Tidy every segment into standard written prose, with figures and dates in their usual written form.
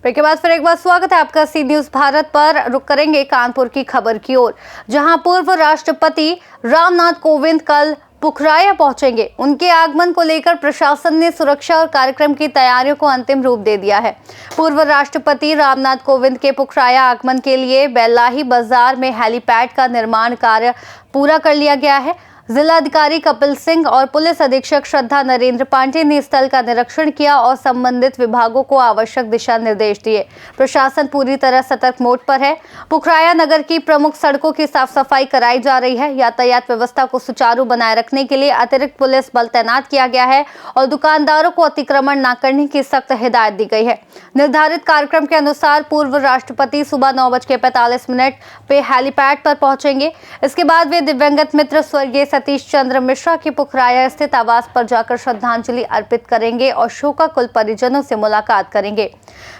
Break के बाद फिर एक बार स्वागत है आपका सी न्यूज भारत पर। रुक करेंगे कानपुर की खबर की ओर, जहां पूर्व राष्ट्रपति रामनाथ कोविंद कल पुखराया पहुंचेंगे। उनके आगमन को लेकर प्रशासन ने सुरक्षा और कार्यक्रम की तैयारियों को अंतिम रूप दे दिया है। पूर्व राष्ट्रपति रामनाथ कोविंद के पुखराया आगमन के लिए बेल्लाही बाजार में हेलीपैड का निर्माण कार्य पूरा कर लिया गया है। जिलाधिकारी कपिल सिंह और पुलिस अधीक्षक श्रद्धा नरेंद्र पांडे ने स्थल का निरीक्षण किया और संबंधित विभागों को आवश्यक दिशा निर्देश दिए। प्रशासन पूरी तरह सतर्क मोड पर है। पुखराया नगर की प्रमुख सड़कों की साफ सफाई कराई जा रही है। यातायात व्यवस्था को सुचारू बनाए रखने के लिए अतिरिक्त पुलिस बल तैनात किया गया है और दुकानदारों को अतिक्रमण न करने की सख्त हिदायत दी गई है। निर्धारित कार्यक्रम के अनुसार पूर्व राष्ट्रपति सुबह 9:45 पे हेलीपैड पर पहुंचेंगे। इसके बाद वे दिवंगत मित्र स्वर्गीय सतीश चंद्र मिश्रा की पुखराया स्थित आवास पर जाकर श्रद्धांजलि अर्पित करेंगे और शोकाकुल परिजनों से मुलाकात करेंगे।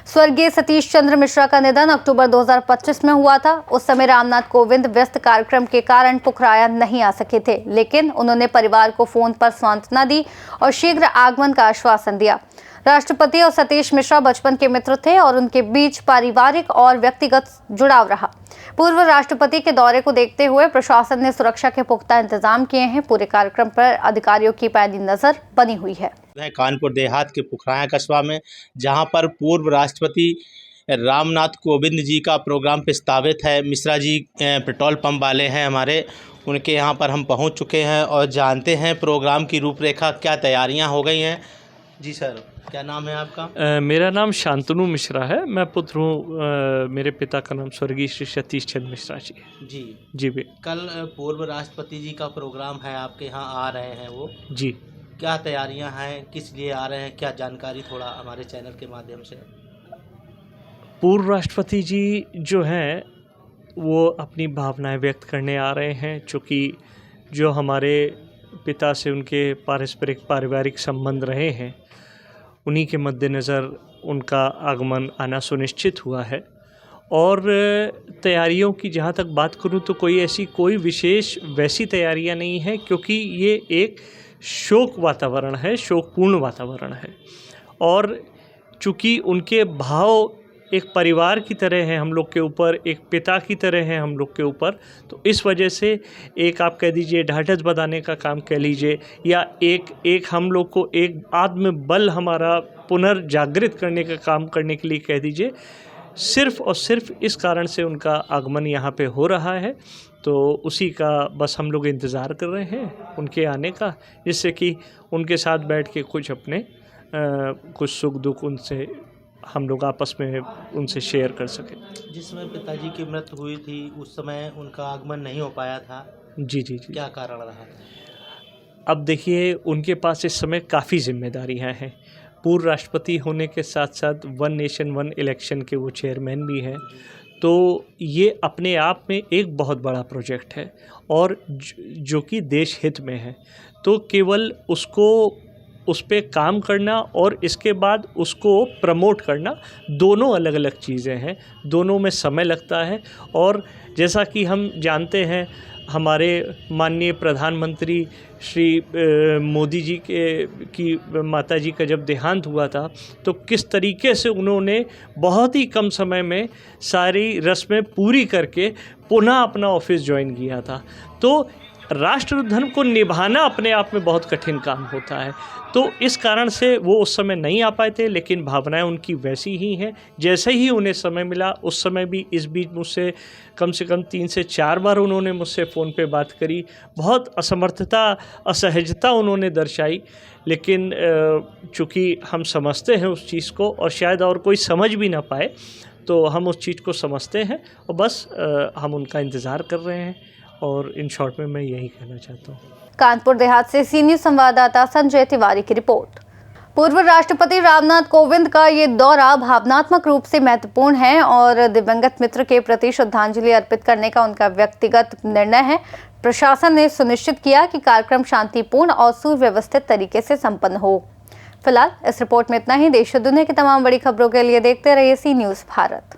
स्वर्गीय सतीश चंद्र मिश्रा का निधन अक्टूबर 2025 में हुआ था। उस समय रामनाथ कोविंद व्यस्त कार्यक्रम के कारण पुखराया नहीं आ सके थे, लेकिन उन्होंने परिवार को फोन पर सांत्वना दी और शीघ्र आगमन का आश्वासन दिया। राष्ट्रपति और सतीश मिश्रा बचपन के मित्र थे और उनके बीच पारिवारिक और व्यक्तिगत जुड़ाव रहा। पूर्व राष्ट्रपति के दौरे को देखते हुए प्रशासन ने सुरक्षा के पुख्ता इंतजाम किए हैं। पूरे कार्यक्रम पर अधिकारियों की पैनी नजर बनी हुई है। कानपुर देहात के पुखराया कस्बा में, जहां पर पूर्व राष्ट्रपति रामनाथ कोविंद जी का प्रोग्राम प्रस्तावित है। मिश्रा जी पेट्रोल पंप वाले हैं हमारे, उनके यहाँ पर हम पहुँच चुके हैं और जानते हैं प्रोग्राम की रूपरेखा, क्या तैयारियाँ हो गई हैं। जी सर, क्या नाम है आपका? मेरा नाम शांतनु मिश्रा है। मैं पुत्र हूँ। मेरे पिता का नाम स्वर्गीय श्री सतीश चंद्र मिश्रा जी है। जी भी। कल पूर्व राष्ट्रपति जी का प्रोग्राम है, आपके यहाँ आ रहे हैं वो? जी। क्या तैयारियां हैं, किस लिए आ रहे हैं, क्या जानकारी थोड़ा हमारे चैनल के माध्यम से? पूर्व राष्ट्रपति जी जो हैं वो अपनी भावनाएं व्यक्त करने आ रहे हैं, चूँकि जो हमारे पिता से उनके पारिवारिक संबंध रहे हैं, उन्हीं के मद्देनज़र उनका आगमन आना सुनिश्चित हुआ है। और तैयारियों की जहाँ तक बात करूँ तो कोई विशेष वैसी तैयारियाँ नहीं हैं, क्योंकि ये एक शोक वातावरण है, शोकपूर्ण वातावरण है। और चूँकि उनके भाव एक परिवार की तरह है हम लोग के ऊपर, एक पिता की तरह है हम लोग के ऊपर, तो इस वजह से एक आप कह दीजिए ढाढ़स बंधाने का काम कह लीजिए, या एक हम लोग को एक आत्मबल हमारा पुनर्जागृत करने का काम करने के लिए कह दीजिए। सिर्फ़ और सिर्फ इस कारण से उनका आगमन यहाँ पे हो रहा है, तो उसी का बस हम लोग इंतज़ार कर रहे हैं उनके आने का, जिससे कि उनके साथ बैठ के कुछ अपने कुछ सुख दुख उनसे हम लोग आपस में उनसे शेयर कर सकें। जिस समय पिताजी की मृत्यु हुई थी उस समय उनका आगमन नहीं हो पाया था। जी। क्या कारण रहा? अब देखिए, उनके पास इस समय काफ़ी जिम्मेदारियां हैं। पूर्व राष्ट्रपति होने के साथ साथ वन नेशन वन इलेक्शन के वो चेयरमैन भी हैं, तो ये अपने आप में एक बहुत बड़ा प्रोजेक्ट है और जो कि देश हित में है। तो केवल उस पे काम करना और इसके बाद उसको प्रमोट करना, दोनों अलग अलग चीज़ें हैं, दोनों में समय लगता है। और जैसा कि हम जानते हैं, हमारे माननीय प्रधानमंत्री श्री मोदी जी की माता जी का जब देहांत हुआ था, तो किस तरीके से उन्होंने बहुत ही कम समय में सारी रस्में पूरी करके पुनः अपना ऑफिस ज्वाइन किया था। तो राष्ट्र धर्म को निभाना अपने आप में बहुत कठिन काम होता है, तो इस कारण से वो उस समय नहीं आ पाए थे, लेकिन भावनाएं उनकी वैसी ही हैं। जैसे ही उन्हें समय मिला, उस समय भी इस बीच मुझसे कम से कम 3 से 4 बार उन्होंने मुझसे फ़ोन पे बात करी। बहुत असमर्थता, असहजता उन्होंने दर्शाई, लेकिन चूँकि हम समझते हैं उस चीज़ को और शायद और कोई समझ भी ना पाए, तो हम उस चीज़ को समझते हैं और बस हम उनका इंतज़ार कर रहे हैं। और इन शॉर्ट में मैं यही कहना चाहता हूँ। कानपुर देहात से सी न्यूज संवाददाता संजय तिवारी की रिपोर्ट। पूर्व राष्ट्रपति रामनाथ कोविंद का ये दौरा भावनात्मक रूप से महत्वपूर्ण है और दिवंगत मित्र के प्रति श्रद्धांजलि अर्पित करने का उनका व्यक्तिगत निर्णय है। प्रशासन ने सुनिश्चित किया कि कार्यक्रम शांतिपूर्ण और सुव्यवस्थित तरीके से संपन्न हो। फिलहाल इस रिपोर्ट में इतना ही। देश और दुनिया की तमाम बड़ी खबरों के लिए देखते रहिए सी न्यूज भारत।